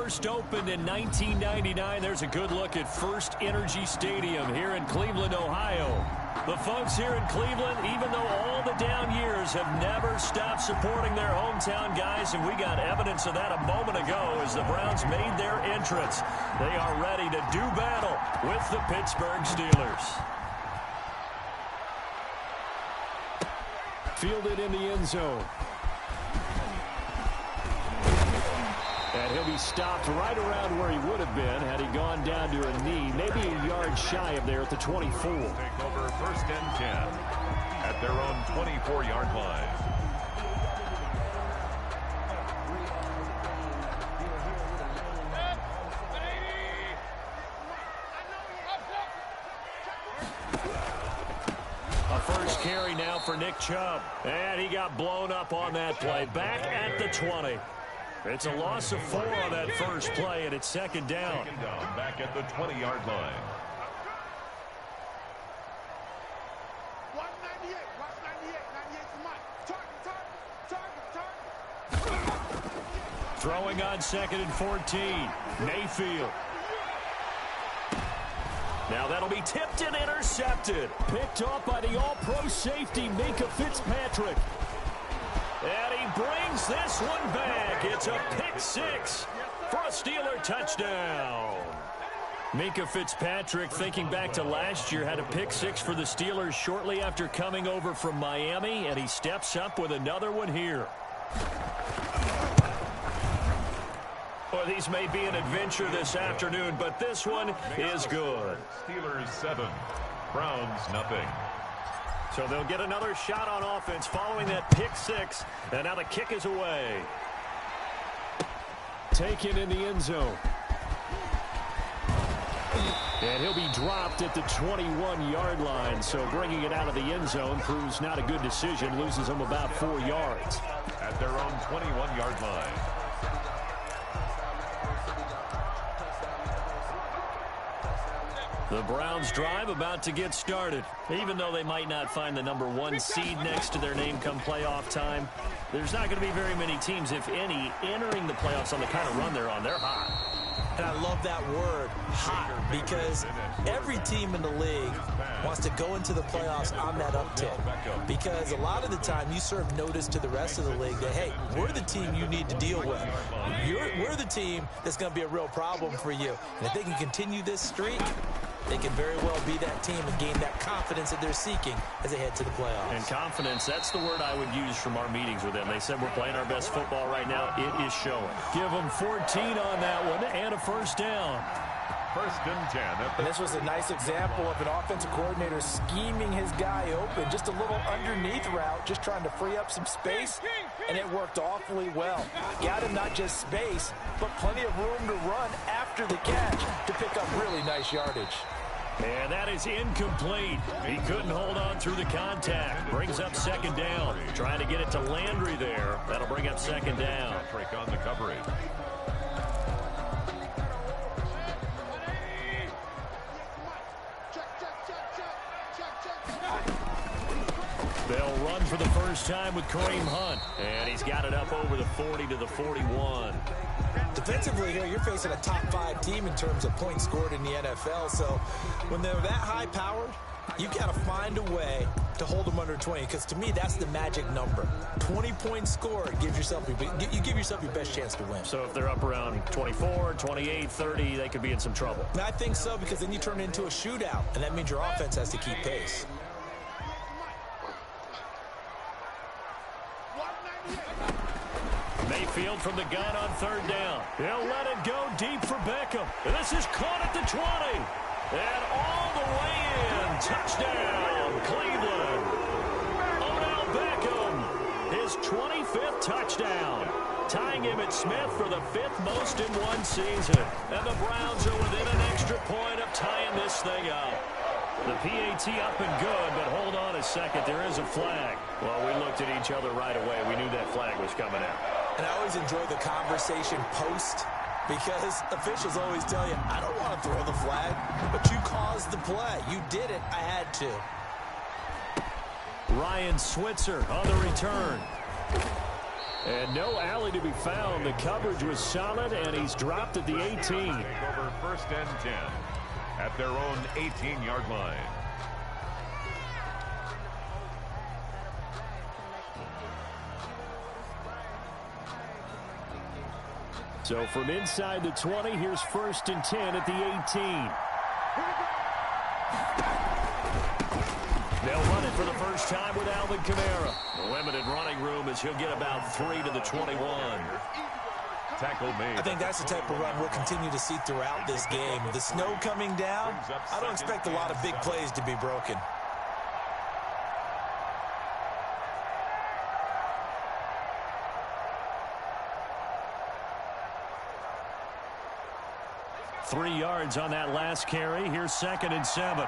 first opened in 1999. There's a good look at First Energy Stadium here in Cleveland, Ohio. The folks here in Cleveland, even though all the down years, have never stopped supporting their hometown guys, and we got evidence of that a moment ago as the Browns made their entrance. They are ready to do battle with the Pittsburgh Steelers. Fielded in the end zone. And he'll be stopped right around where he would have been had he gone down to a knee, maybe a yard shy of there at the 24. Take over 1st and 10 at their own 24-yard line. A first carry now for Nick Chubb. And he got blown up on that play. Back at the 20. It's a loss of 4 on that first play, and it's second down. Back at the 20-yard line. Throwing on 2nd and 14. Mayfield. Now that'll be tipped and intercepted. Picked off by the all-pro safety, Minkah Fitzpatrick. And he brings this one back. It's a pick 6 for a Steeler touchdown. Minkah Fitzpatrick, thinking back to last year, had a pick 6 for the Steelers shortly after coming over from Miami, and he steps up with another one here. Well, these may be an adventure this afternoon, but this one is good. Steelers 7, Browns nothing. So they'll get another shot on offense following that pick 6, and now the kick is away. Taken in the end zone. And he'll be dropped at the 21-yard line, so bringing it out of the end zone proves not a good decision, loses him about 4 yards. At their own 21-yard line. The Browns drive about to get started. Even though they might not find the #1 seed next to their name come playoff time, there's not going to be very many teams, if any, entering the playoffs on the kind of run they're on. They're hot. And I love that word, hot, because every team in the league wants to go into the playoffs on that uptick. Because a lot of the time you serve notice to the rest of the league that, hey, we're the team you need to deal with. We're the team that's going to be a real problem for you. And if they can continue this streak, they can very well be that team and gain that confidence that they're seeking as they head to the playoffs. And confidence, that's the word I would use from our meetings with them. They said we're playing our best football right now. It is showing. Give them 14 on that one and a first down. 1st and 10. And this was a nice example of an offensive coordinator scheming his guy open. Just a little underneath route, just trying to free up some space, and it worked awfully well. Got him not just space, but plenty of room to run after the catch to pick up really nice yardage. And that is incomplete. He couldn't hold on through the contact. Brings up 2nd down. Trying to get it to Landry there. That'll bring up 2nd down. Patrick on the coverage. They'll run for the first time with Kareem Hunt. And he's got it up over the 40 to the 41. Defensively here, you're facing a top 5 team in terms of points scored in the NFL. So when they're that high-powered, you've got to find a way to hold them under 20. Because to me, that's the magic number. 20 points scored, you give yourself your best chance to win. So if they're up around 24, 28, 30, they could be in some trouble. And I think so, because then you turn it into a shootout, and that means your offense has to keep pace. Mayfield from the gun on 3rd down. He'll let it go deep for Beckham. This is caught at the 20. And all the way in. Touchdown, Cleveland. Odell Beckham, his 25th touchdown. Tying him at Smith for the 5th most in one season. And the Browns are within an extra point of tying this thing up. The PAT up and good, but hold on a second. There is a flag. Well, we looked at each other right away. We knew that flag was coming out. And I always enjoy the conversation post, because officials always tell you, I don't want to throw the flag, but you caused the play. You did it. I had to. Ryan Switzer on the return. And no alley to be found. The coverage was solid, and he's dropped at the 18. Take over 1st and 10 at their own 18-yard line. So from inside the 20, here's 1st and 10 at the 18. They'll run it for the first time with Alvin Kamara. Limited running room as he'll get about 3 to the 21. Tackle made. I think that's the type of run we'll continue to see throughout this game. With the snow coming down, I don't expect a lot of big plays to be broken. Three yards on that last carry. Here's 2nd and 7.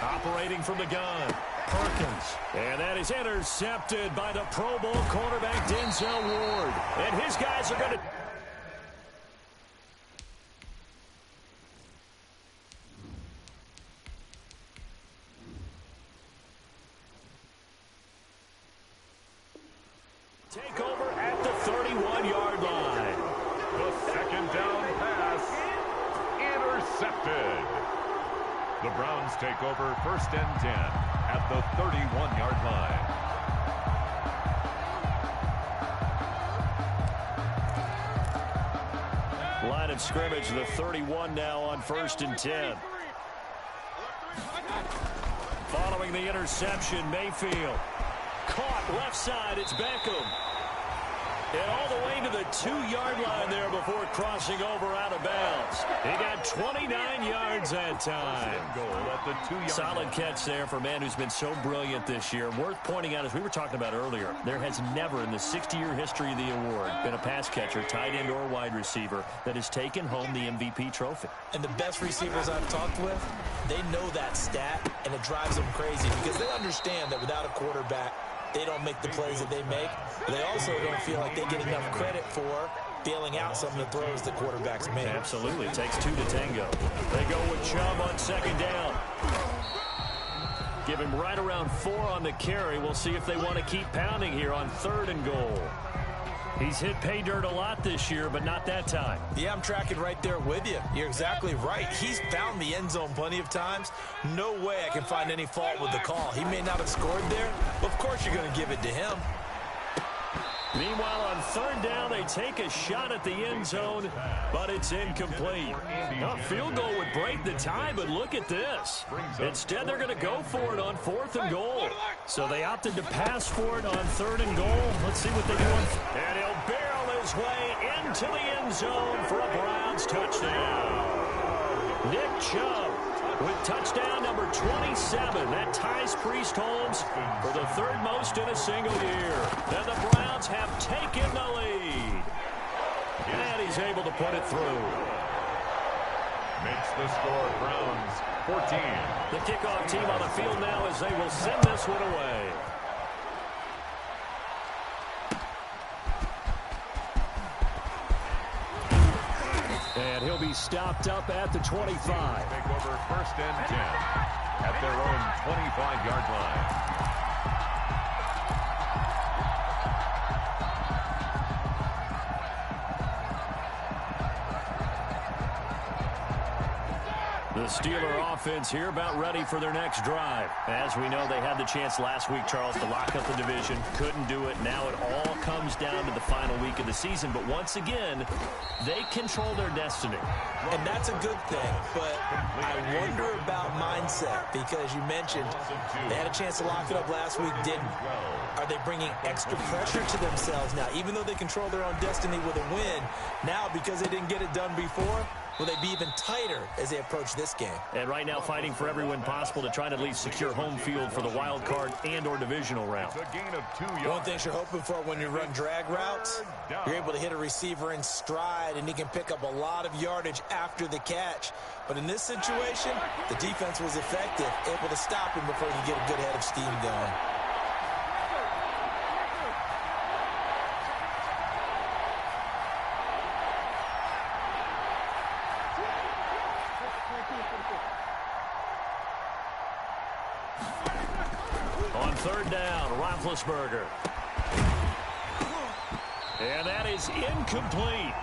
Operating from the gun, Perkins. And that is intercepted by the Pro Bowl cornerback Denzel Ward. And his guys are going to... take over at the 31-yard line. The 2nd down pass intercepted. The Browns take over 1st and 10 at the 31-yard line. Line of scrimmage, the 31 now on 1st and 10. Following the interception, Mayfield. Caught left side, it's Beckham. And all the way to the 2-yard line there before crossing over out of bounds. He got 29 yards that time. Goal at the 2-yard Solid line. catch there for a man who's been so brilliant this year. Worth pointing out, as we were talking about earlier, there has never in the 60-year history of the award been a pass catcher, tight end or wide receiver that has taken home the MVP trophy. And the best receivers I've talked with, they know that stat, and it drives them crazy because they understand that without a quarterback, they don't make the plays that they make. But they also don't feel like they get enough credit for bailing out some of the throws the quarterbacks make. Absolutely. It takes 2 to tango. They go with Chubb on 2nd down. Give him right around 4 on the carry. We'll see if they want to keep pounding here on 3rd and goal. He's hit pay dirt a lot this year, but not that time. Yeah, I'm tracking right there with you. You're exactly right. He's found the end zone plenty of times. No way I can find any fault with the call. He may not have scored there, but of course you're going to give it to him. Meanwhile, on 3rd down, they take a shot at the end zone, but it's incomplete. A field goal would break the tie, but look at this. Instead, they're going to go for it on 4th and goal. So they opted to pass for it on 3rd and goal. Let's see what they do. And he'll barrel his way into the end zone for a Browns touchdown. Nick Chubb with touchdown number 27. That ties Priest Holmes for the 3rd most in a single year. And the Browns have taken the lead. And he's able to put it through. Makes the score Browns 14. The kickoff team on the field now as they will send this one away. And he'll be stopped up at the 25. Take over 1st and 10 at their own 25-yard line. The Steeler offense here about ready for their next drive. As we know, they had the chance last week, Charles, to lock up the division. Couldn't do it. Now it all comes down to the final week of the season. But once again, they control their destiny. And that's a good thing. But I wonder about mindset because you mentioned they had a chance to lock it up last week, didn't. Are they bringing extra pressure to themselves now? Even though they control their own destiny with a win, now because they didn't get it done before, will they be even tighter as they approach this game? And right now fighting for every win possible to try to at least secure home field for the wild card and or divisional round. It's a gain of 2 yards. One thing you're hoping for when you run drag routes, you're able to hit a receiver in stride and he can pick up a lot of yardage after the catch. But in this situation, the defense was effective, able to stop him before he could get a good head of steam going. third down, Roethlisberger. And that is incomplete.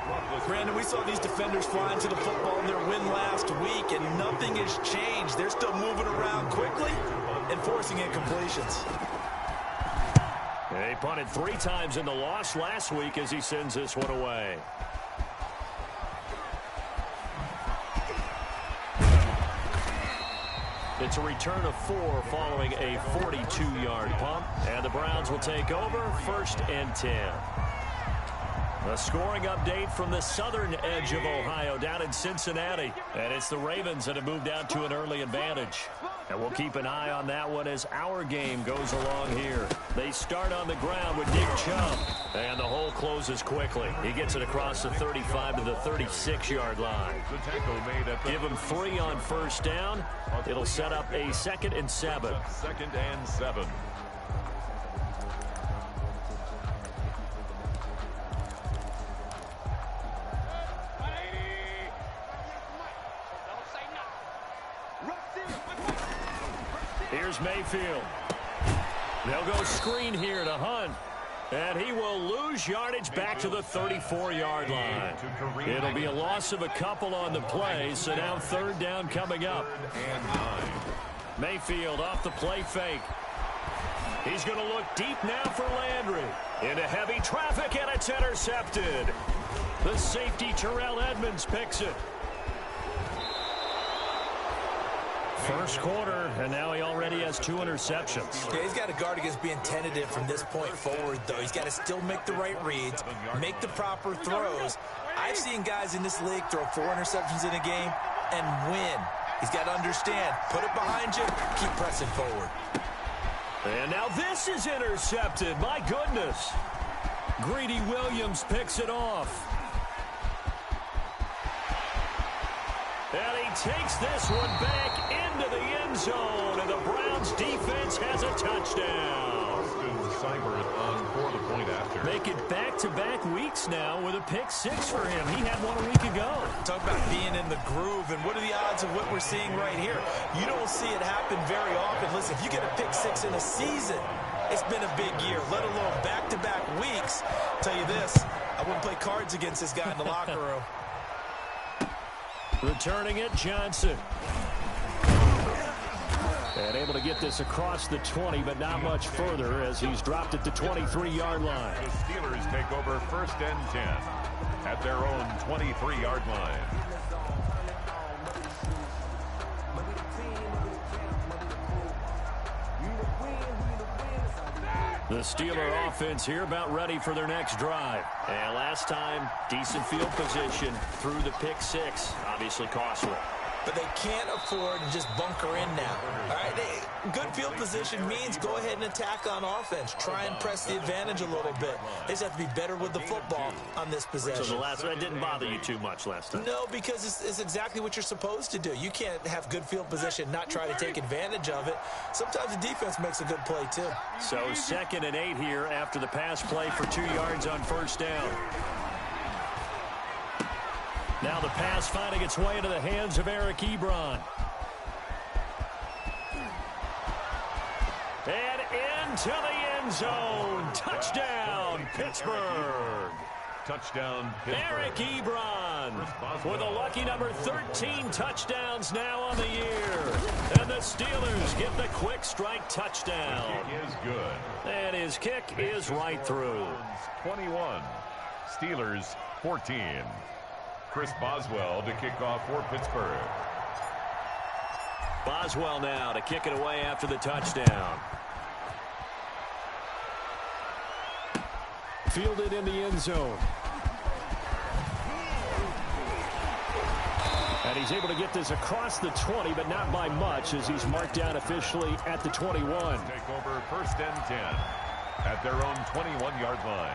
Brandon, we saw these defenders flying to the football in their win last week, and nothing has changed. They're still moving around quickly and forcing incompletions. He punted 3 times in the loss last week as he sends this one away. It's a return of 4 following a 42-yard punt. And the Browns will take over, 1st and 10. A scoring update from the southern edge of Ohio down in Cincinnati. And it's the Ravens that have moved out to an early advantage. And we'll keep an eye on that one as our game goes along here. They start on the ground with Nick Chubb. And the hole closes quickly. He gets it across the 35 to the 36-yard line. Give him 3 on 1st down. It'll set up a 2nd and 7. 2nd and 7. Here's Mayfield. They'll go screen here to Hunt. And he will lose yardage back to the 34-yard line. It'll be a loss of a couple on the play, so now 3rd down coming up. Mayfield off the play fake. He's going to look deep now for Landry. Into heavy traffic, and it's intercepted. The safety, Terrell Edmonds, picks it. First quarter, and now he already has 2 interceptions. Yeah, he's got to guard against being tentative from this point forward, though. He's got to still make the right reads, make the proper throws. I've seen guys in this league throw 4 interceptions in a game and win. He's got to understand, put it behind you, keep pressing forward. And now this is intercepted. My goodness. Greedy Williams picks it off. And he takes this one back into the end zone, and the Browns defense has a touchdown. On for the point after. Make it back-to-back weeks now with a pick 6 for him. He had one a week ago. Talk about being in the groove, and what are the odds of what we're seeing right here? You don't see it happen very often. Listen, if you get a pick 6 in a season, it's been a big year, let alone back-to-back weeks. I'll tell you this, I wouldn't play cards against this guy in the locker room. Returning it, Johnson. And able to get this across the 20, but not much further as he's dropped at the 23-yard line. The Steelers take over 1st and 10 at their own 23-yard line. The Steeler offense here about ready for their next drive. And last time, decent field position through the pick 6. Obviously costly. But they can't afford to just bunker in now. All right, good field position means go ahead and attack on offense. Try and press the advantage a little bit. They just have to be better with the football on this possession. So the last one didn't bother you too much last time? No, because it's exactly what you're supposed to do. You can't have good field position, not try to take advantage of it. Sometimes the defense makes a good play, too. So 2nd and 8 here after the pass play for 2 yards on 1st down. Now the pass finding its way into the hands of Eric Ebron. And into the end zone. Touchdown, Pittsburgh. Touchdown, Pittsburgh. Eric Ebron with a lucky number 13 touchdowns now on the year. And the Steelers get the quick strike touchdown. The kick is good. And his kick is right through. 21. Steelers 14. Chris Boswell to kick off for Pittsburgh. Boswell now to kick it away after the touchdown. Fielded in the end zone. And he's able to get this across the 20, but not by much as he's marked down officially at the 21. Take over 1st and 10 at their own 21-yard line.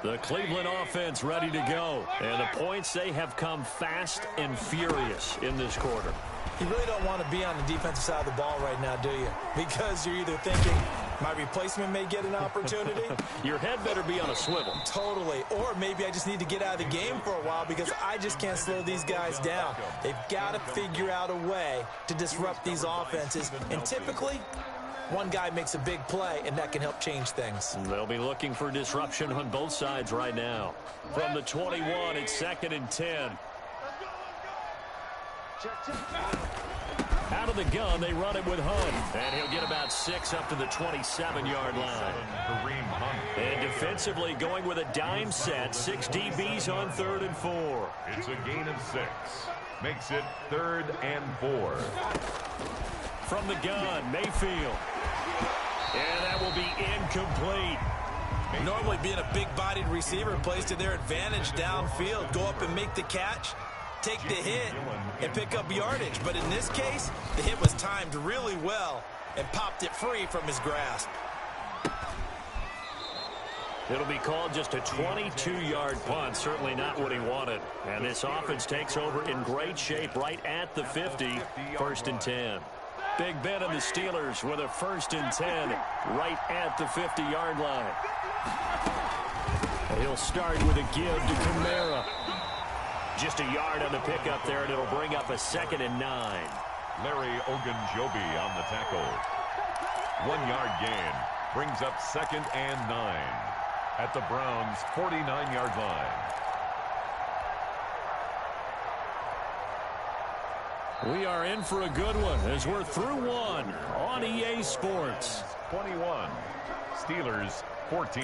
The Cleveland offense ready to go. And the points, they have come fast and furious in this quarter. You really don't want to be on the defensive side of the ball right now, do you? Because you're either thinking, My replacement may get an opportunity. Your head better be on a swivel. Totally. Or maybe I just need to get out of the game for a while because I just can't slow these guys down. They've got to figure out a way to disrupt these offenses. And typically, one guy makes a big play, and that can help change things. They'll be looking for disruption on both sides right now. From the 21, it's 2nd and 10. Out of the gun, they run it with Hunt. And he'll get about 6 up to the 27-yard line. And defensively, going with a dime set, 6 DBs on 3rd and 4. It's a gain of 6. Makes it 3rd and 4. From the gun, Mayfield. And that will be incomplete. Normally being a big-bodied receiver plays to their advantage downfield. Go up and make the catch, take the hit, and pick up yardage. But in this case, the hit was timed really well and popped it free from his grasp. It'll be called just a 22-yard punt. Certainly not what he wanted. And this offense takes over in great shape right at the 50, 1st and 10. Big Ben and the Steelers with a 1st and 10 right at the 50-yard line. He'll start with a give to Kamara. Just a yard on the pickup there, and it'll bring up a 2nd and 9. Larry Ogunjobi on the tackle. 1-yard gain brings up 2nd and 9 at the Browns' 49-yard line. We are in for a good one as we're through one on EA Sports. 21, Steelers 14.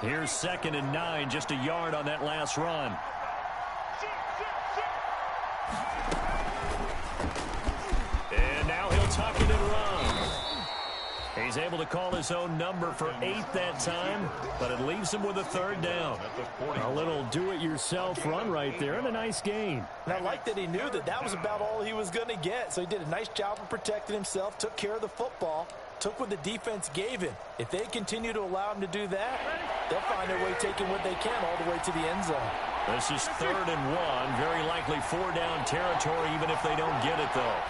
Here's 2nd and 9, just a yard on that last run. And now he'll tuck it and run. He's able to call his own number for 8 that time, but it leaves him with a 3rd down. A little do-it-yourself run right there and a nice gain. And I like that he knew that that was about all he was going to get. So he did a nice job of protecting himself, took care of the football, took what the defense gave him. If they continue to allow him to do that, they'll find their way taking what they can all the way to the end zone. This is 3rd and 1. Very likely 4-down territory, even if they don't get it, though.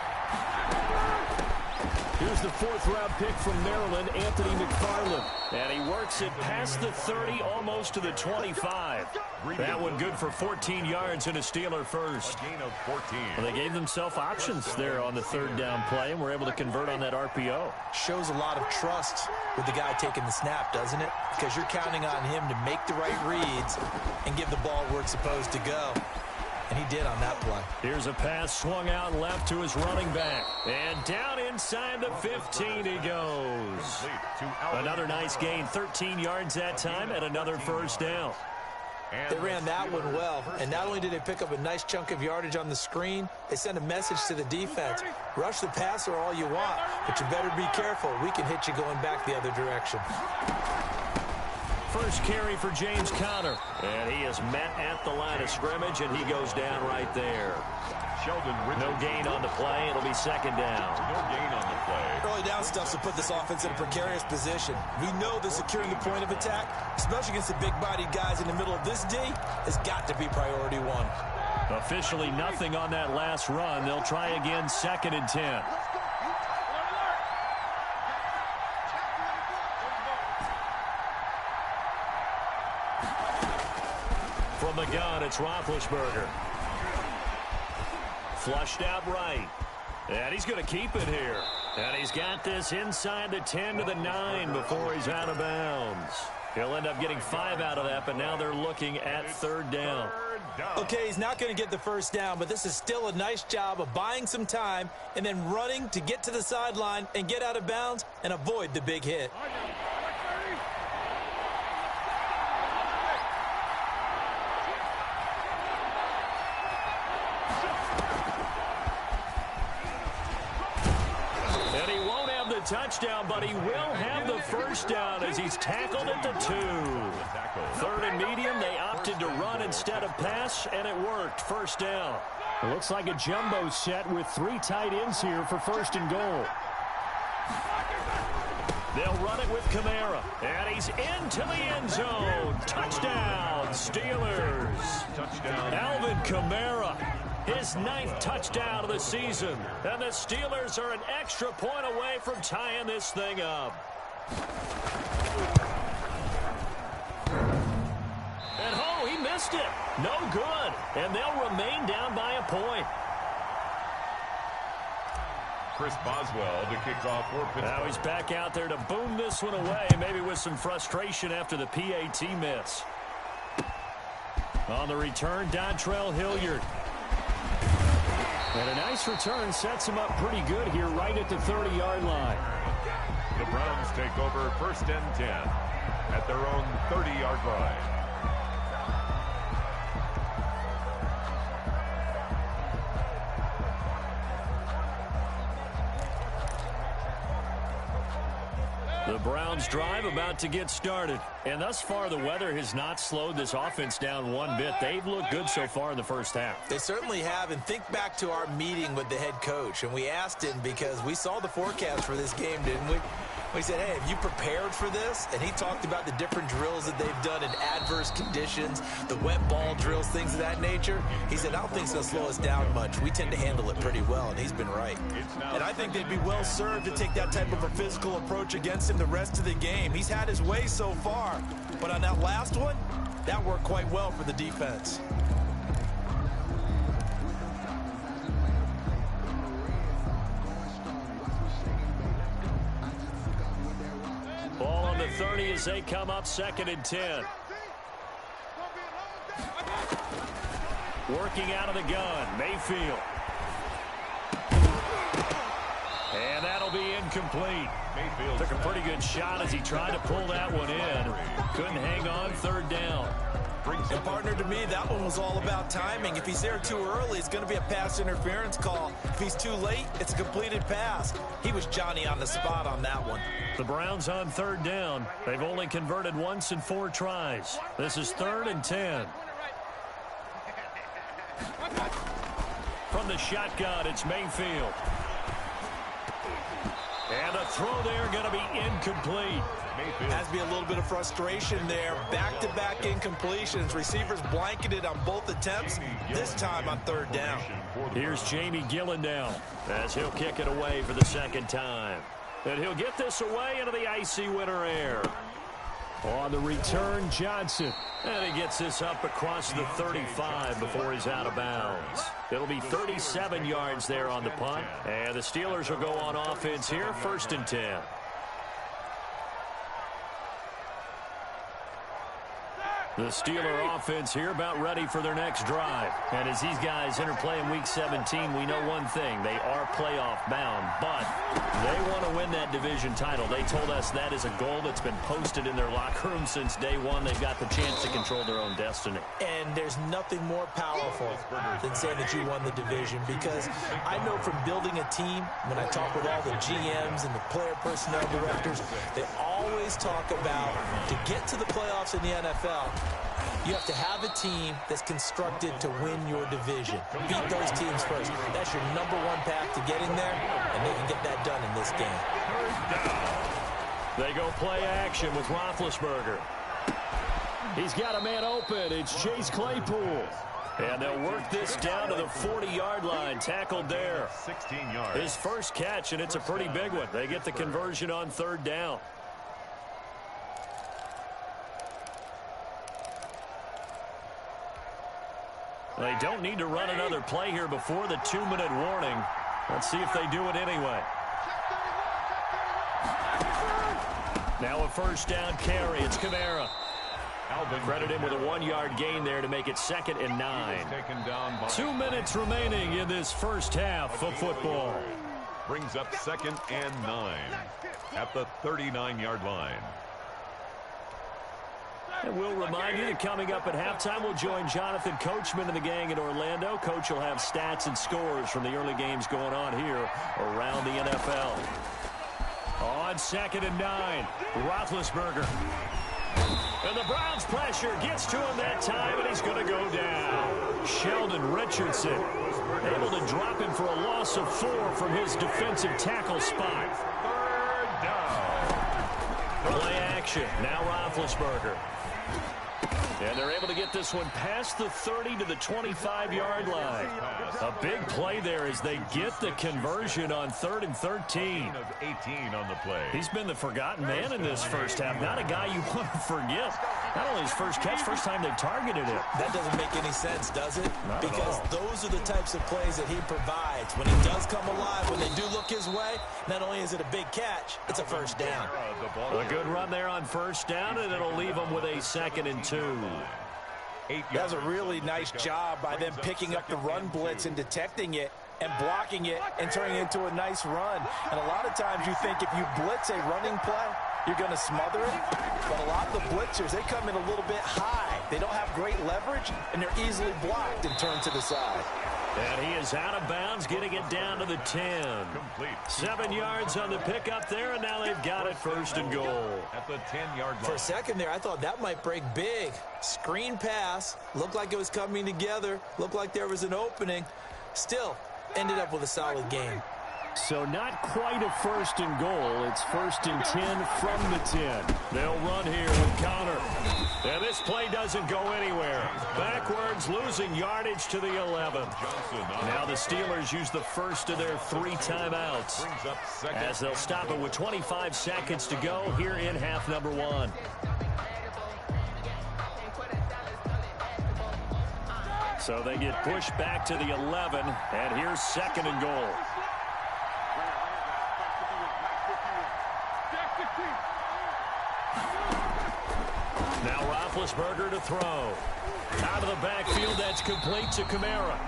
Here's the 4th-round pick from Maryland, Anthony McFarland. And he works it past the 30, almost to the 25. That one good for 14 yards and a Steeler first. A gain of 14. Well, they gave themselves options there on the 3rd down play, and were able to convert on that RPO. Shows a lot of trust with the guy taking the snap, doesn't it? Because you're counting on him to make the right reads and give the ball where it's supposed to go. And he did on that play. Here's a pass swung out left to his running back. And down inside the 15 he goes. Another nice gain, 13 yards that time, and another 1st down. They ran that one well, and not only did they pick up a nice chunk of yardage on the screen, they sent a message to the defense. Rush the passer all you want, but you better be careful. We can hit you going back the other direction. First carry for James Conner. And he is met at the line of scrimmage, and he goes down right there. No gain on the play. It'll be 2nd down. No gain on the play. Early down stuff to put this offense in a precarious position. We know that securing the point of attack, especially against the big-bodied guys in the middle of this D, has got to be priority 1. Officially nothing on that last run. They'll try again, 2nd and 10. From the gun, it's Roethlisberger. Flushed out right. And he's going to keep it here. And he's got this inside the 10 to the 9 before he's out of bounds. He'll end up getting 5 out of that, but now they're looking at 3rd down. Okay, he's not going to get the 1st down, but this is still a nice job of buying some time and then running to get to the sideline and get out of bounds and avoid the big hit. Touchdown, but he will have the 1st down as he's tackled at the 2. 3rd and medium, they opted to run instead of pass, and it worked. 1st down. It looks like a jumbo set with 3 tight ends here for 1st and goal. They'll run it with Kamara, and he's into the end zone. Touchdown, Steelers. Touchdown. Alvin Kamara. his 9th touchdown of the season. And the Steelers are an extra point away from tying this thing up. And oh, he missed it. No good. And they'll remain down by a point. Chris Boswell to kick off for Pittsburgh. Now he's back out there to boom this one away, maybe with some frustration after the PAT miss. On the return, Dontrell Hilliard. And a nice return sets him up pretty good here right at the 30-yard line. The Browns take over 1st and 10 at their own 30-yard line. The Browns drive about to get started. And thus far, the weather has not slowed this offense down one bit. They've looked good so far in the first half. They certainly have. And think back to our meeting with the head coach. And we asked him because we saw the forecast for this game, didn't we? We said, hey, have you prepared for this? And he talked about the different drills that they've done in adverse conditions, the wet ball drills, things of that nature. He said, I don't think it's going to slow us down much. We tend to handle it pretty well, and he's been right. And I think they'd be well served to take that type of a physical approach against him the rest of the game. He's had his way so far. But on that last one, that worked quite well for the defense. Ball on the 30 as they come up 2nd and 10. Working out of the gun, Mayfield. And that'll be incomplete. Mayfield took a pretty good shot as he tried to pull that one in. Couldn't hang on 3rd down. And partner, to me, that one was all about timing. If he's there too early, it's going to be a pass interference call. If he's too late, it's a completed pass. He was Johnny on the spot on that one. The Browns on 3rd down. They've only converted once in 4 tries. This is 3rd and 10. From the shotgun, it's Mayfield. And the throw there going to be incomplete. Has to be a little bit of frustration there. Back-to-back incompletions. Receivers blanketed on both attempts, this time on 3rd down. Here's Jamie Gillendown as he'll kick it away for the 2nd time. And he'll get this away into the icy winter air. On the return, Johnson. And he gets this up across the 35 before he's out of bounds. It'll be 37 yards there on the punt. And the Steelers will go on offense here, 1st and 10. The Steeler offense here about ready for their next drive. And as these guys interplay in Week 17, we know one thing. They are playoff bound, but they want to win that division title. They told us that is a goal that's been posted in their locker room since day one. They've got the chance to control their own destiny. And there's nothing more powerful than saying that you won the division, because I know from building a team, when I talk with all the GMs and the player personnel directors, they always talk about to get to the playoffs in the NFL, you have to have a team that's constructed to win your division. Beat those teams first. That's your #1 path to getting there, and they can get that done in this game. They go play action with Roethlisberger. He's got a man open. It's Chase Claypool. And they'll work this down to the 40-yard line. Tackled there. 16 yards. His first catch, and it's a pretty big one. They get the conversion on 3rd down. They don't need to run another play here before the 2-minute warning. Let's see if they do it anyway. Now a 1st down carry. It's Kamara. Credit him with a 1-yard gain there to make it 2nd and 9. 2 minutes remaining in this first half of football. Brings up 2nd and 9 at the 39-yard line. And we'll remind you that coming up at halftime, we'll join Jonathan Coachman and the gang in Orlando. Coach will have stats and scores from the early games going on here around the NFL. On 2nd and 9, Roethlisberger. And the Browns pressure gets to him that time, and he's going to go down. Sheldon Richardson able to drop him for a loss of 4 from his defensive tackle spot. 3rd down. Play action. Now Roethlisberger. And they're able to get this one past the 30 to the 25-yard line. A big play there as they get the conversion on 3rd and 13. Of 18 on the play. He's been the forgotten man in this first half. Not a guy you want to forget. Not only his first catch, first time they've targeted it. That doesn't make any sense, does it? Not because at all. Those are the types of plays that he provides. When he does come alive, when they do look his way, not only is it a big catch, it's a first down. A good run there on first down, and it'll leave them with a 2nd and 2. That was a really nice job by them picking up the run blitz and detecting it and blocking it and turning it into a nice run. And a lot of times you think if you blitz a running play, you're going to smother it. But a lot of the blitzers, they come in a little bit high. They don't have great leverage, and they're easily blocked and turned to the side. And he is out of bounds, getting it down to the 10. Complete. 7 yards on the pickup there, and now they've got it 1st and goal. At the 10-yard line. For a second there, I thought that might break big. Screen pass. Looked like it was coming together. Looked like there was an opening. Still, ended up with a solid game. So not quite a 1st and goal. It's 1st and 10 from the 10. They'll run here with Connor. And this play doesn't go anywhere. Backwards, losing yardage to the 11. Now the Steelers use the first of their 3 timeouts, as they'll stop it with 25 seconds to go here in half number 1. So they get pushed back to the 11, and here's 2nd and goal. Now Roethlisberger to throw. Out of the backfield, that's complete to Kamara.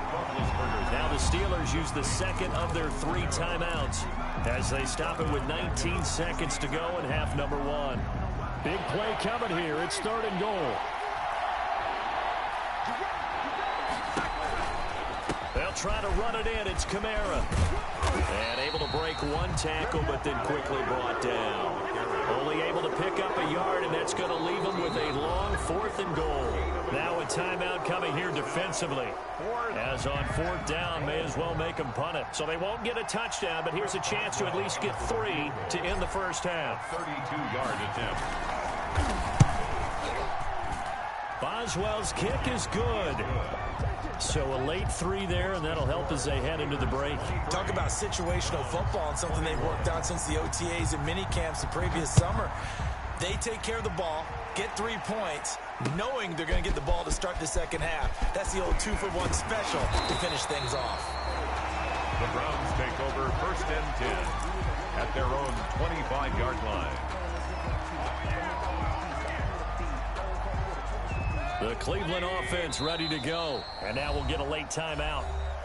Now the Steelers use the 2nd of their 3 timeouts as they stop it with 19 seconds to go in half number 1. Big play coming here. It's 3rd and goal. They'll try to run it in. It's Kamara. And able to break 1 tackle, but then quickly brought down. Only able to pick up a yard, and that's going to leave them with a long 4th and goal. Now a timeout coming here defensively. As on 4th down, may as well make them punt it. So they won't get a touchdown, but here's a chance to at least get 3 to end the first half. 32-yard attempt. Boswell's kick is good. So a late 3 there, and that'll help as they head into the break. Talk about situational football and something they've worked on since the OTAs and mini camps the previous summer. They take care of the ball, get 3 points, knowing they're going to get the ball to start the second half. That's the old 2-for-1 special to finish things off. The Browns take over 1st and 10 at their own 25-yard line. The Cleveland offense ready to go. And now we'll get a late timeout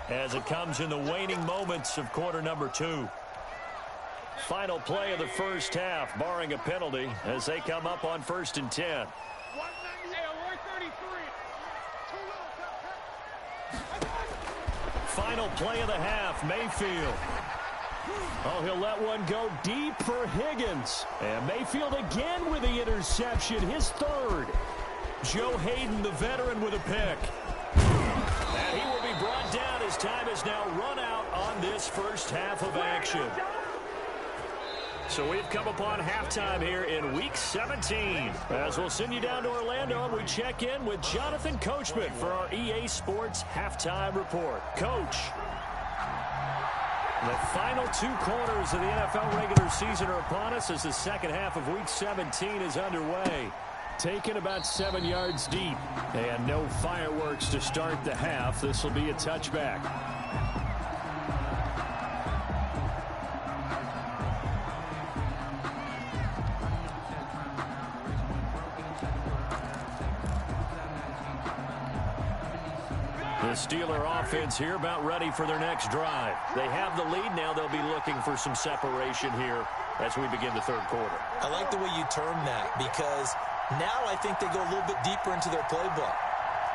as it comes in the waning moments of quarter number 2. Final play of the first half, barring a penalty, as they come up on 1st and 10. Final play of the half, Mayfield. Oh, he'll let one go deep for Higgins. And Mayfield again with the interception, his 3rd. Joe Hayden, the veteran, with a pick. And he will be brought down as time has now run out on this first half of action. So we've come upon halftime here in Week 17. As we'll send you down to Orlando, and we check in with Jonathan Coachman for our EA Sports Halftime Report. Coach, the final 2 quarters of the NFL regular season are upon us as the second half of Week 17 is underway. Taken about 7 yards deep, and no fireworks to start the half. This will be a touchback. The Steeler offense here about ready for their next drive. They have the lead now. They'll be looking for some separation here as we begin the 3rd quarter. I like the way you term that, because now I think they go a little bit deeper into their playbook.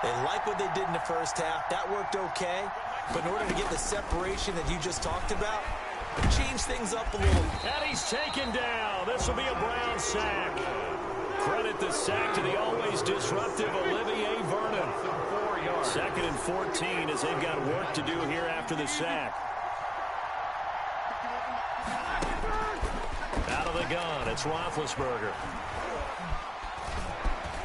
They like what they did in the first half. That worked okay. But in order to get the separation that you just talked about, change things up a little. And he's taken down. This will be a Brown sack. Credit the sack to the always disruptive Olivier Vernon. 2nd and 14 as they've got work to do here after the sack. Out of the gun, it's Roethlisberger.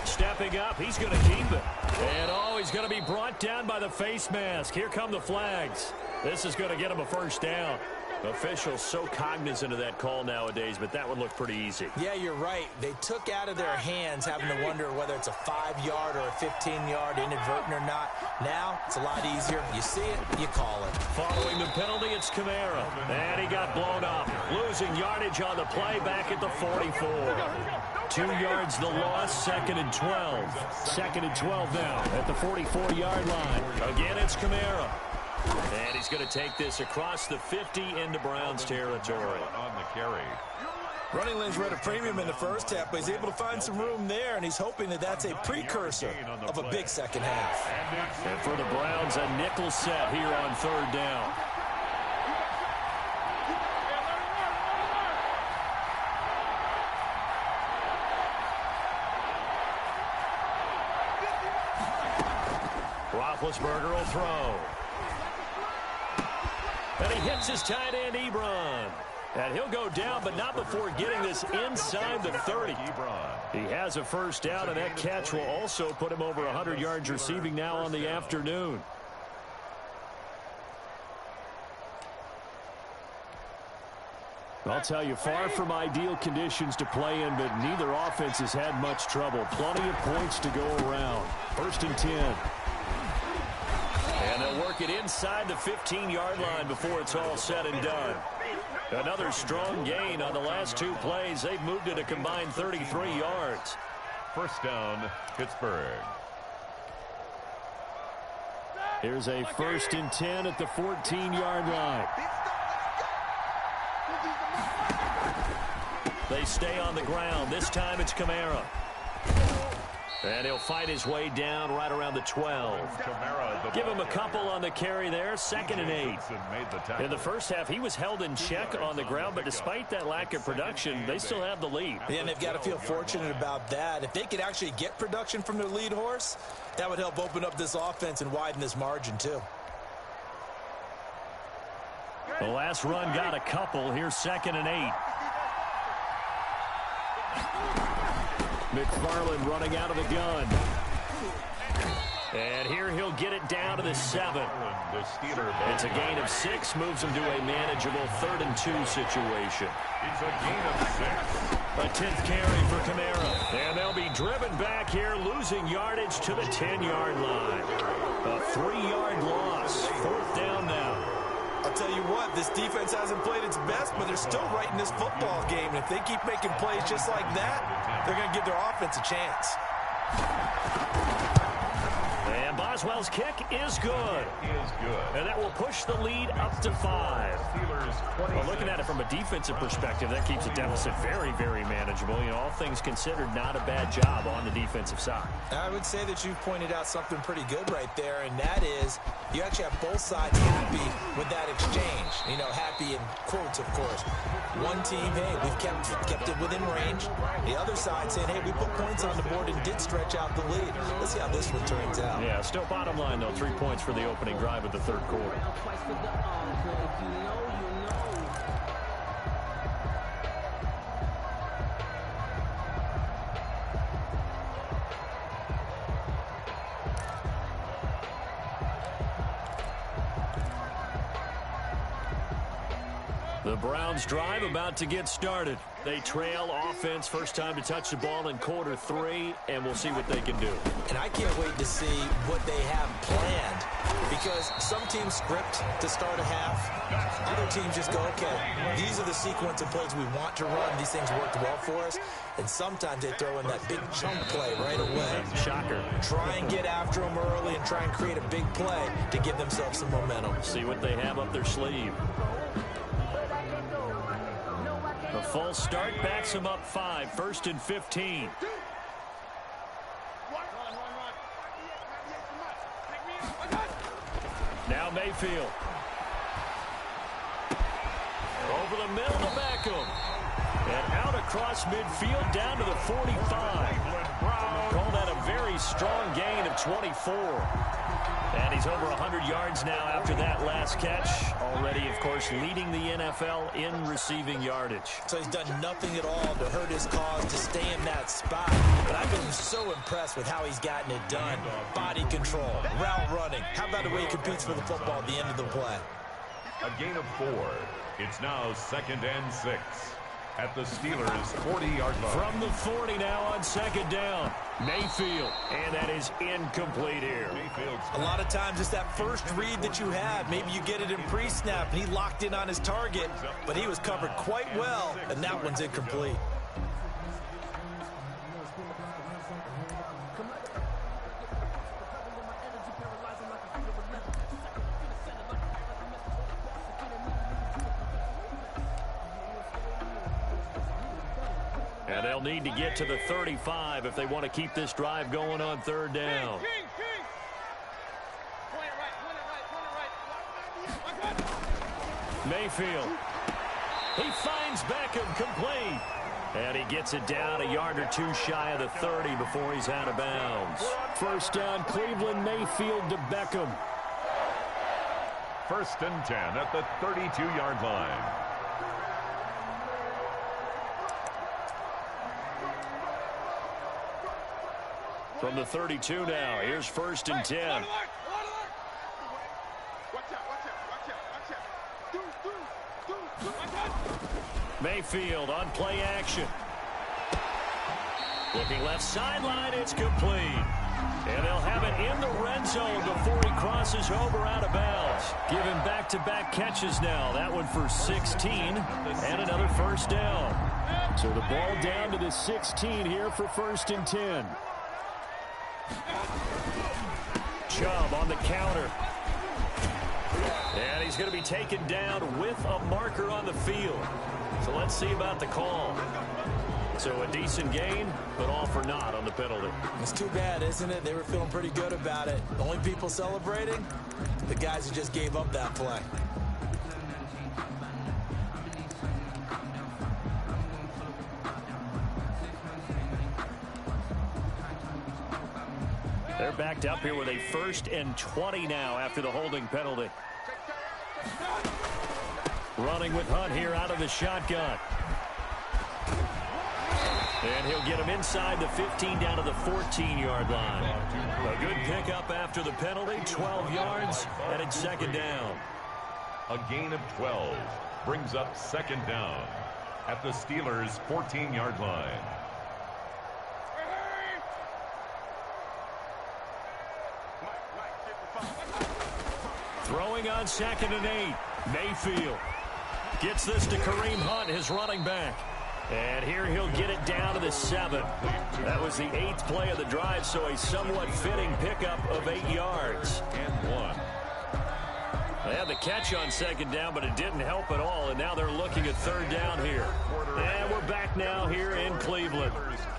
Step stepping up. He's going to keep it. And, oh, he's going to be brought down by the face mask. Here come the flags. This is going to get him a first down. Officials so cognizant of that call nowadays, but that would look pretty easy. Yeah, you're right. They took out of their hands having to wonder whether it's a 5-yard or a 15-yard inadvertent or not. Now, it's a lot easier. You see it, you call it. Following the penalty, it's Kamara. And he got blown up. Losing yardage on the play back at the 44. 2 yards the loss, 2nd and 12. 2nd and 12 now at the 44-yard line. Again, it's Kamara. And he's going to take this across the 50 into Browns territory. On the carry. Running lanes were at a premium in the first half, but he's able to find some room there, and he's hoping that that's a precursor of a big second half. And for the Browns, a nickel set here on 3rd down. Roethlisberger will throw. And he hits his tight end, Ebron. And he'll go down, but not before getting this inside the 30. He has a first down, and that catch will also put him over 100 yards receiving now on the afternoon. I'll tell you, far from ideal conditions to play in, but neither offense has had much trouble. Plenty of points to go around. 1st and 10. And they'll work it inside the 15-yard line before it's all said and done. Another strong gain on the last 2 plays. They've moved it a combined 33 yards. First down, Pittsburgh. Here's a 1st and 10 at the 14-yard line. They stay on the ground. This time it's Kamara. And he'll fight his way down right around the 12. Give him a couple on the carry there. 2nd and 8. In the first half, he was held in check on the ground, but despite that lack of production, they still have the lead. Yeah, and they've got to feel fortunate about that. If they could actually get production from their lead horse, that would help open up this offense and widen this margin, too. The last run got a couple. Here's 2nd and 8. McFarland running out of the gun. And here he'll get it down to the 7. It's a gain of 6, moves him to a manageable 3rd and 2 situation. It's a gain of 6. A 10th carry for Kamara. And they'll be driven back here, losing yardage to the 10-yard line. A 3-yard loss. 4th down now. I'll tell you what, this defense hasn't played its best, but they're still right in this football game. And if they keep making plays just like that, they're going to give their offense a chance. And Boswell's kick is good. And that will push the lead up to 5. Well, looking at it from a defensive perspective, that keeps the deficit very, very manageable. You know, all things considered, not a bad job on the defensive side. I would say that you've pointed out something pretty good right there, and that is you actually have both sides happy with that exchange. You know, happy in quotes, of course. One team, hey, we've kept it within range. The other side saying, hey, we put points on the board and did stretch out the lead. Let's see how this one turns out. Yeah, still bottom line, though, 3 points for the opening drive of the 3rd quarter. The Browns drive about to get started. They trail offense, first time to touch the ball in quarter 3, and we'll see what they can do. And I can't wait to see what they have planned, because some teams script to start a half. Other teams just go, okay, these are the sequence of plays we want to run. These things worked well for us. And sometimes they throw in that big chunk play right away. Shocker. Try and get after them early and try and create a big play to give themselves some momentum. See what they have up their sleeve. A false start backs him up 5. 1st and 15. Now Mayfield. Over the middle to Beckham. And out across midfield down to the 45. Call that a very strong gain of 24. And he's over 100 yards now after that last catch. Already, of course, leading the NFL in receiving yardage. So he's done nothing at all to hurt his cause, to stay in that spot. But I've been I'm so impressed with how he's gotten it done. Body control, route running. How about the way he competes for the football at the end of the play? A gain of 4. It's now 2nd and 6 at the Steelers' 40-yard line. From the 40 now on 2nd down. Mayfield, and that is incomplete here. A lot of times it's that first read that you have. Maybe you get it in pre-snap, and he locked in on his target, but he was covered quite well, and that one's incomplete. And they'll need to get to the 35 if they want to keep this drive going on 3rd down. Mayfield. He finds Beckham complete. And he gets it down a yard or 2 shy of the 30 before he's out of bounds. 1st down, Cleveland. Mayfield to Beckham. 1st and 10 at the 32-yard line. From the 32 now, here's 1st and 10. Mayfield on play action. Looking left sideline, it's complete. And they'll have it in the red zone before he crosses over out of bounds. Giving back-to-back catches now. That one for 16 and another 1st down. So the ball down to the 16 here for 1st and 10. Chubb on the counter. And he's going to be taken down with a marker on the field. So let's see about the call. So a decent gain, but all for naught on the penalty. It's too bad, isn't it? They were feeling pretty good about it. The only people celebrating, the guys who just gave up that play. They're backed up here with a 1st and 20 now after the holding penalty. Running with Hunt here out of the shotgun. And he'll get him inside the 15 down to the 14-yard line. A good pickup after the penalty, 12 yards, and it's 2nd down. A gain of 12 brings up 2nd down at the Steelers' 14-yard line. Throwing on 2nd and 8. Mayfield gets this to Kareem Hunt, his running back. And here he'll get it down to the 7. That was the 8th play of the drive, so a somewhat fitting pickup of 8 yards. And 1. They had the catch on 2nd down, but it didn't help at all, and now they're looking at 3rd down here. And we're back now here in Cleveland.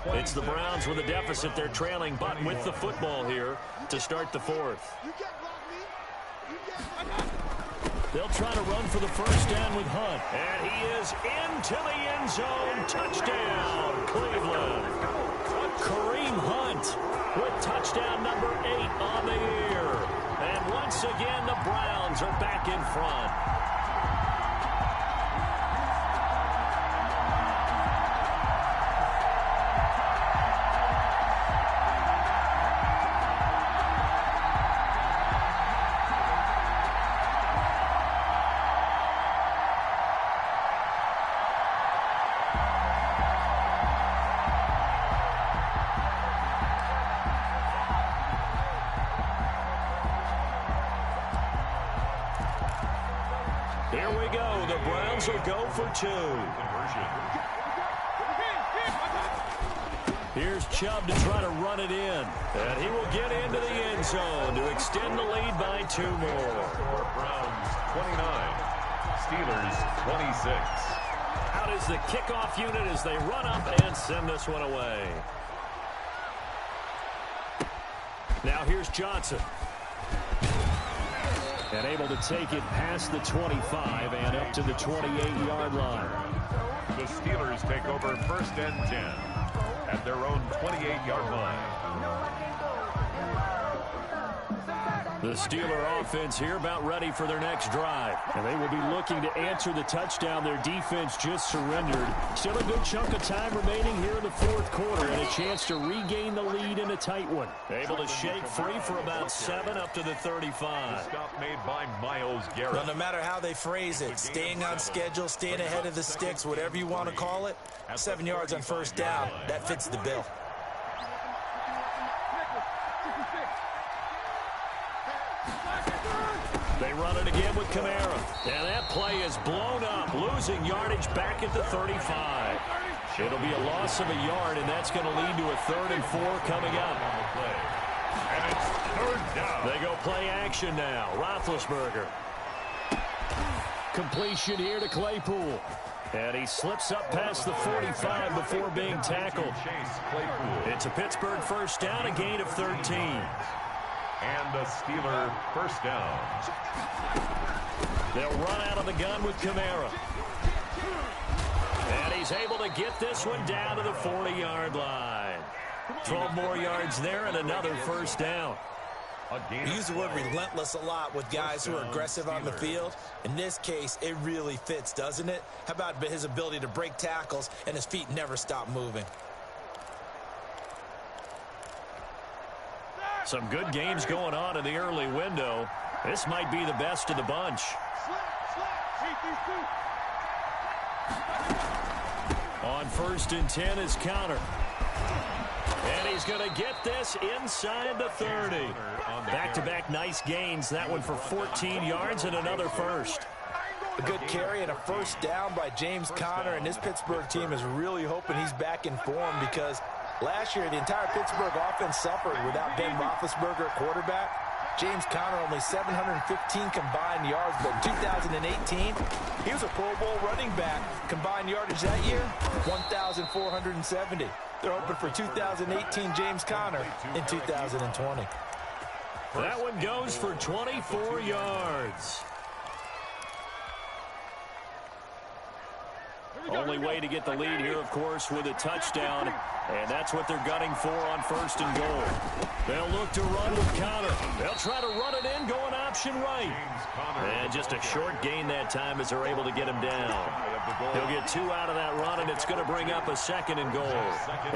It's the Browns with a deficit. They're trailing, but with the football here to start the 4th. They'll try to run for the 1st down with Hunt. And he is into the end zone. Touchdown, Cleveland. Kareem Hunt with touchdown number 8 on the year. And once again, the Browns are back in front. Here we go. The Browns will go for 2. Here's Chubb to try to run it in. And he will get into the end zone to extend the lead by 2 more. Browns 29, Steelers 26. Out is the kickoff unit as they run up and send this one away. Now here's Johnson. And able to take it past the 25 and up to the 28-yard line. The Steelers take over 1st and 10 at their own 28-yard line. The Steeler offense here about ready for their next drive. And they will be looking to answer the touchdown their defense just surrendered. Still a good chunk of time remaining here in the fourth quarter and a chance to regain the lead in a tight one. Able to shake free for about 7 up to the 35. Stop made by Myles Garrett. Well, no matter how they phrase it, staying on schedule, staying ahead of the sticks, whatever you want to call it, 7 yards on first down, that fits the bill. They run it again with Kamara. And that play is blown up, losing yardage back at the 35. It'll be a loss of a yard, and that's going to lead to a 3rd and 4 coming up. And it's 3rd down. They go play action now. Roethlisberger. Completion here to Claypool. And he slips up past the 45 before being tackled. It's a Pittsburgh first down, a gain of 13. And a Steeler first down. They'll run out of the gun with Kamara. And he's able to get this one down to the 40-yard line. 12 more yards there and another first down. You use the word relentless a lot with guys who are aggressive on the field. In this case, it really fits, doesn't it? How about his ability to break tackles and his feet never stop moving? Some good games going on in the early window. This might be the best of the bunch. On 1st and 10 is Connor. And he's going to get this inside the 30. Back-to-back nice gains. That one for 14 yards and another first. A good carry and a first down by James Conner, and this Pittsburgh team is really hoping he's back in form because last year the entire Pittsburgh offense suffered without Ben Roethlisberger at quarterback. James Conner only 715 combined yards, but in 2018, he was a Pro Bowl running back. Combined yardage that year, 1,470. They're hoping for 2018 James Conner in 2020. That one goes for 24 yards. Only way to get the lead here, of course, with a touchdown. And that's what they're gunning for on 1st and goal. They'll look to run with Connor. They'll try to run it in, going option right. And just a short gain that time as they're able to get him down. They'll get 2 out of that run, and it's going to bring up a 2nd and goal.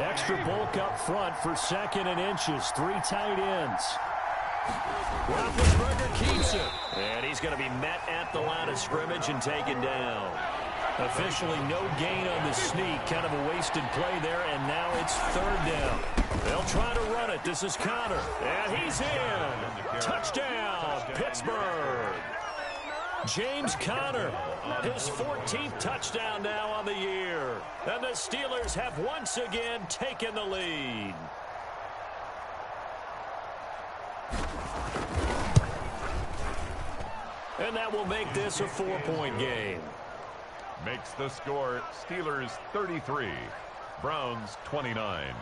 Extra bulk up front for 2nd and inches. 3 tight ends. Roethlisberger keeps it. And he's going to be met at the line of scrimmage and taken down. Officially no gain on the sneak. Kind of a wasted play there, and now it's 3rd down. They'll try to run it. This is Connor. And he's in. Touchdown, Pittsburgh. James Conner, his 14th touchdown now on the year. And the Steelers have once again taken the lead. And that will make this a 4-point game. Makes the score Steelers 33, Browns 29.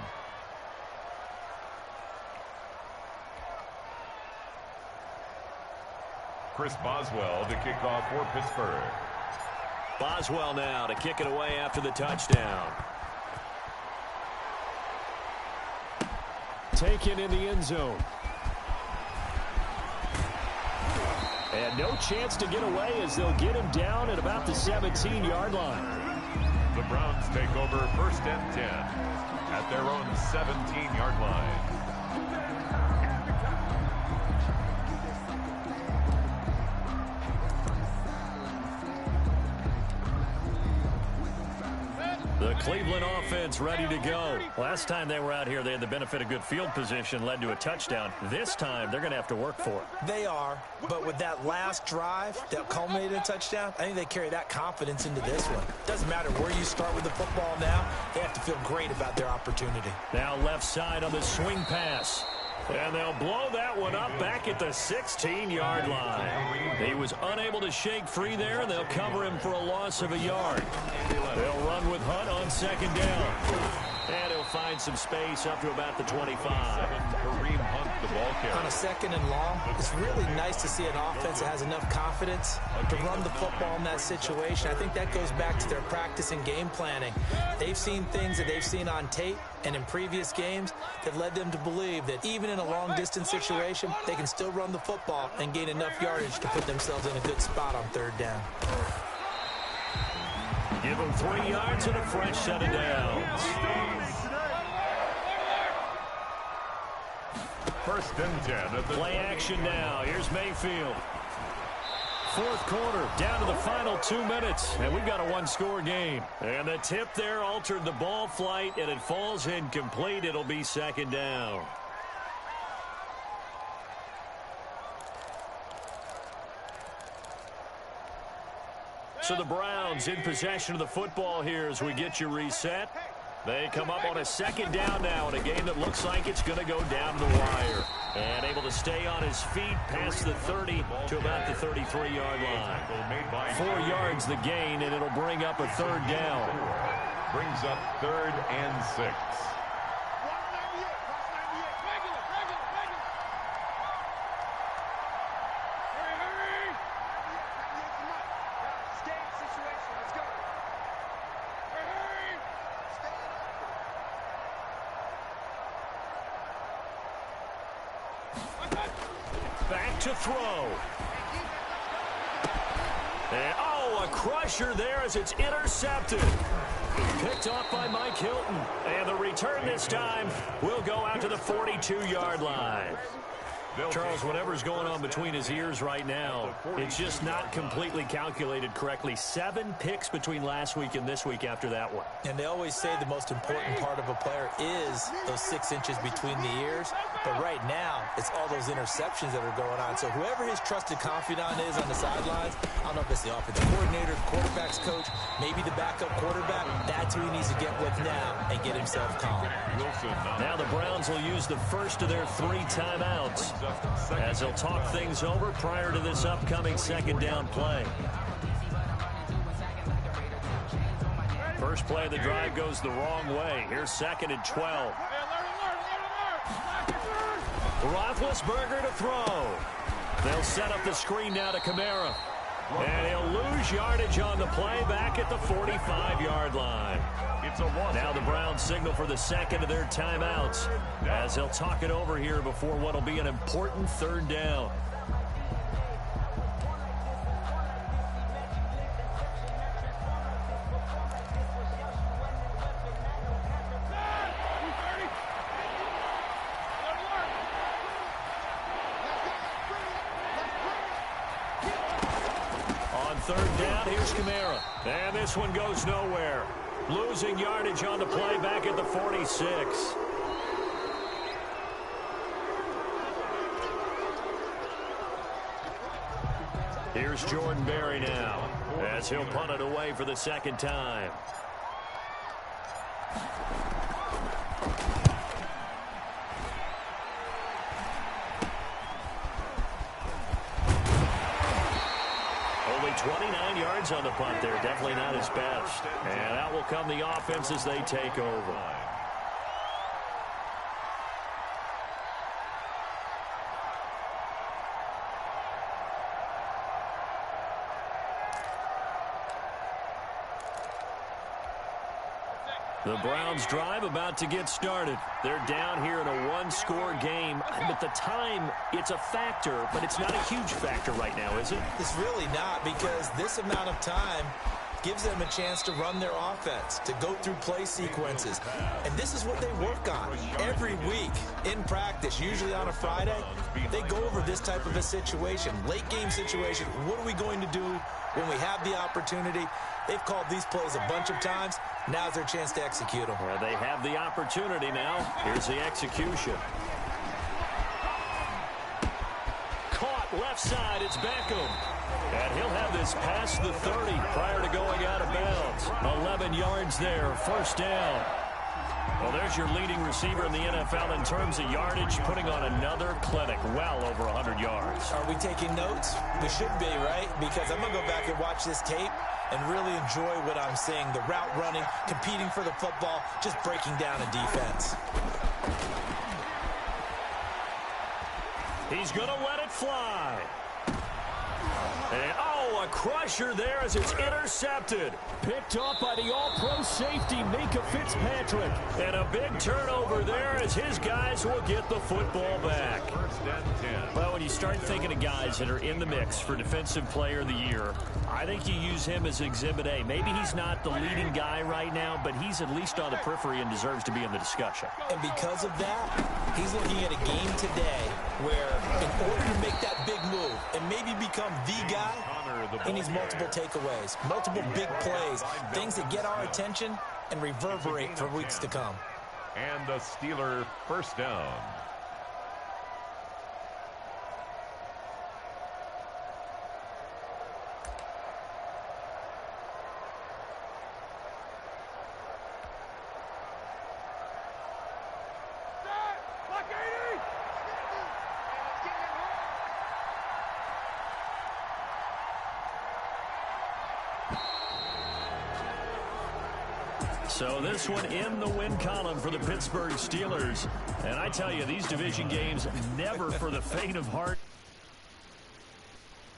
Chris Boswell to kick off for Pittsburgh. Boswell now to kick it away after the touchdown. Taken in the end zone. And no chance to get away as they'll get him down at about the 17-yard line. The Browns take over 1st and 10 at their own 17-yard line. The Cleveland offense ready to go. Last time they were out here, they had the benefit of good field position, led to a touchdown. This time, they're going to have to work for it. They are, but with that last drive that culminated in a touchdown, I think they carry that confidence into this one. Doesn't matter where you start with the football now, they have to feel great about their opportunity. Now left side on the swing pass. And they'll blow that one up back at the 16-yard line. He was unable to shake free there, and they'll cover him for a loss of a yard. They'll run with Hunt on 2nd down. And he'll find some space up to about the 25. Kareem Hunt, the ball carrier. On a 2nd and long, it's really nice to see an offense that has enough confidence to run the football in that situation. I think that goes back to their practice and game planning. They've seen things that they've seen on tape and in previous games that led them to believe that even in a long-distance situation, they can still run the football and gain enough yardage to put themselves in a good spot on 3rd down. Give them 3 yards and a fresh set of downs. 1st and 10 at the play action now. Here's Mayfield. 4th quarter, down to the final 2 minutes, and we've got a 1-score game. And the tip there altered the ball flight, and it falls incomplete. It'll be 2nd down. So the Browns in possession of the football here as we get you reset. They come up on a 2nd down now in a game that looks like it's going to go down the wire. And able to stay on his feet past the 30 to about the 33-yard line. 4 yards the gain, and it'll bring up a 3rd down. Brings up 3rd and 6. Back to throw. And, a crusher there as it's intercepted. Picked off by Mike Hilton. And the return this time will go out to the 42-yard line. Charles, whatever's going on between his ears right now, it's just not completely calculated correctly. 7 picks between last week and this week after that one. And they always say the most important part of a player is those 6 inches between the ears. But right now, it's all those interceptions that are going on. So whoever his trusted confidant is on the sidelines, I don't know if it's the offensive coordinator, the quarterback's coach, maybe the backup quarterback, that's who he needs to get with now and get himself calm. Now the Browns will use the first of their 3 timeouts as they'll talk things over prior to this upcoming 2nd down play. First play of the drive goes the wrong way. Here's 2nd and 12. Roethlisberger to throw. They'll set up the screen now to Kamara. And he'll lose yardage on the play back at the 45-yard line. Now the Browns signal for the 2nd of their timeouts as they'll talk it over here before what will be an important 3rd down. On 3rd down, here's Kamara. And this one goes nowhere. Losing yardage on the play back at the 46. Here's Jordan Berry now as he'll punt it away for the 2nd time. Only 29 yards on the punt there. Definitely not his best. And out will come the offense as they take over. The Browns drive about to get started. They're down here in a 1-score game. But the time, it's a factor, but it's not a huge factor right now, is it? It's really not, because this amount of time gives them a chance to run their offense, to go through play sequences. And this is what they work on every week in practice, usually on a Friday. They go over this type of a situation, late game situation. What are we going to do when we have the opportunity? They've called these plays a bunch of times. Now's their chance to execute them. Well, they have the opportunity now. Here's the execution. Caught left side. It's Beckham. And he'll have this past the 30 prior to going out of bounds. 11 yards there. 1st down. Well, there's your leading receiver in the NFL in terms of yardage, putting on another clinic, well over 100 yards. Are we taking notes? We should be, right? Because I'm going to go back and watch this tape, and really enjoy what I'm seeing. The route running, competing for the football, just breaking down a defense. He's going to let it fly. And, oh, a crusher there as it's intercepted. Picked up by the all-pro safety, Minka Fitzpatrick. And a big turnover there as his guys will get the football back. First and 10. Well, when you start thinking of guys that are in the mix for Defensive Player of the Year, I think you use him as Exhibit A. Maybe he's not the leading guy right now, but he's at least on the periphery and deserves to be in the discussion. And because of that, he's looking at a game today where in order to make that big move and maybe become the guy, he needs multiple takeaways, multiple big plays, things that get our attention and reverberate for weeks to come. And a Steeler first down. So this one in the win column for the Pittsburgh Steelers. And I tell you, these division games never for the faint of heart.